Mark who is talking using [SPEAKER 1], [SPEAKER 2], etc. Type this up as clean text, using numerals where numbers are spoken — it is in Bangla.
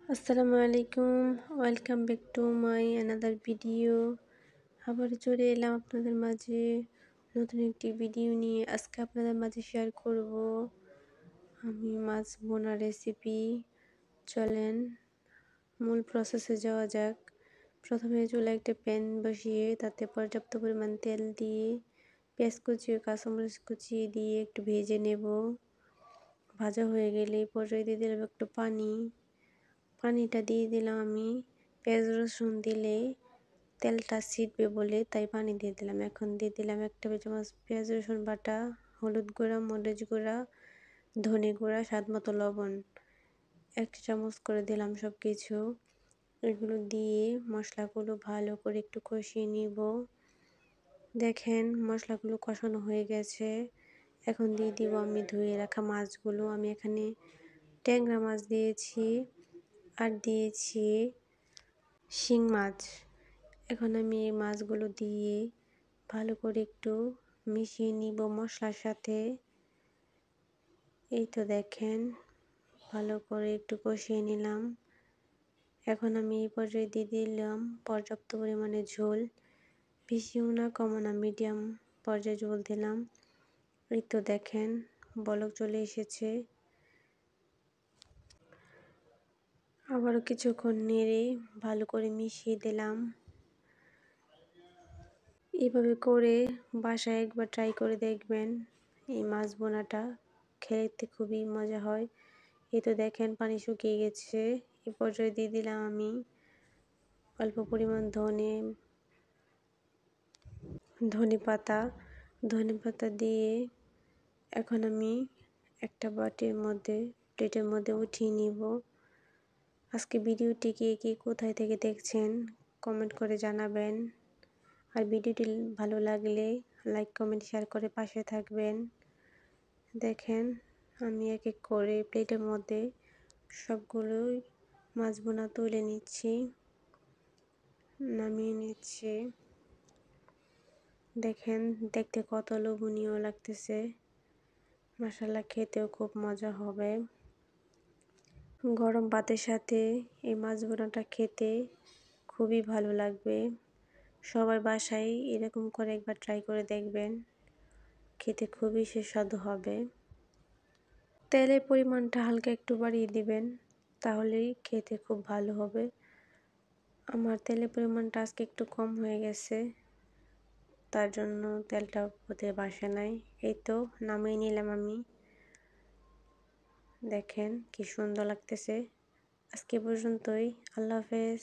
[SPEAKER 1] আসসালামু আলাইকুম, welcome back to my another video. আবার চলে এলাম আপনাদের মাঝে নতুন একটি ভিডিও নিয়ে। আজকে আপনাদের মাঝে শেয়ার করব আমি মাছ বোনা রেসিপি। চলেন মূল প্রসেসে যাওয়া যাক। প্রথমে চুলায় একটা প্যান বসিয়ে তাতে পর্যাপ্ত পরিমাণ তেল দিয়ে পেঁয়াজ কুচি ও কাঁচামরিচ কুচি দিয়ে একটু ভেজে নেব। ভাজা হয়ে গেলে পর্যায়ে দিয়ে দিলাম একটু পানিটা দিয়ে দিলাম আমি। পেঁয়াজ রসুন দিলে তেলটা ছিটবে বলে তাই পানি দিয়ে দিলাম। এখন দিয়ে দিলাম 1 টেবিল চামচ পেঁয়াজ রসুন বাটা, হলুদ গুঁড়া, মরিচ গুঁড়া, ধনে গুঁড়া, স্বাদ মতো লবণ 1 চামচ করে দিলাম সব কিছু। এগুলো দিয়ে মশলাগুলো ভালো করে একটু কষিয়ে নিব। দেখেন মশলাগুলো কষানো হয়ে গেছে। এখন দিয়ে দিব আমি ধুয়ে রাখা মাছগুলো। আমি এখানে ট্যাংরা মাছ দিয়েছি আর দিয়েছি শিং মাছ। এখন আমি এই মাছগুলো দিয়ে ভালো করে একটু মিশিয়ে নিব মশলার সাথে। এই তো দেখেন ভালো করে একটু কষিয়ে নিলাম। এখন আমি এই পর্যায়ে দিয়ে দিলাম পর্যাপ্ত পরিমাণে ঝোল, বেশিও না কমও না, মিডিয়াম পর্যায়ে ঝোল দিলাম। এই তো দেখেন বলক চলে এসেছে। আবারও কিছুক্ষণ নেড়ে ভালো করে মিশিয়ে দিলাম। এভাবে করে বাসায় একবার ট্রাই করে দেখবেন। এই মাছ বোনাটা খেতে খুবই মজা হয়। এই তো দেখেন পানি শুকিয়ে গেছে। এই পর্যায়ে দিয়ে দিলাম আমি অল্প পরিমাণ ধনে পাতা দিয়ে এখন আমি একটা প্লেটের মধ্যে উঠিয়ে নিব। আজকে ভিডিওটি কে কোথায় থেকে দেখছেন কমেন্ট করে জানাবেন। আর ভিডিওটি ভালো লাগলে লাইক, কমেন্ট, শেয়ার করে পাশে থাকবেন। দেখেন আমি এক এক করে প্লেটের মধ্যে সবগুলোই মাছ বোনা তুলে নিচ্ছি, নামিয়ে নিচ্ছি। দেখেন দেখতে কত লোভনীয় লাগতেছে, মাশাআল্লাহ খেতেও খুব মজা হবে। গরম ভাতের সাথে এই মাছ বোনাটা খেতে খুবই ভালো লাগবে। সবার বাসায় এরকম করে একবার ট্রাই করে দেখবেন, খেতে খুবই সুস্বাদু হবে। তেলের পরিমাণটা হালকা একটু বাড়িয়ে দিবেন, তাহলেই খেতে খুব ভালো হবে। আমার তেলের পরিমাণটা আজকে একটু কম হয়ে গেছে, তার জন্য তেলটা বোধহয় বাসে নাই। এই তো নামিয়ে নিলাম আমি। দেখেন কি সুন্দর লাগতেছে। আজকে পর্যন্তই, আল্লাহ হাফেজ।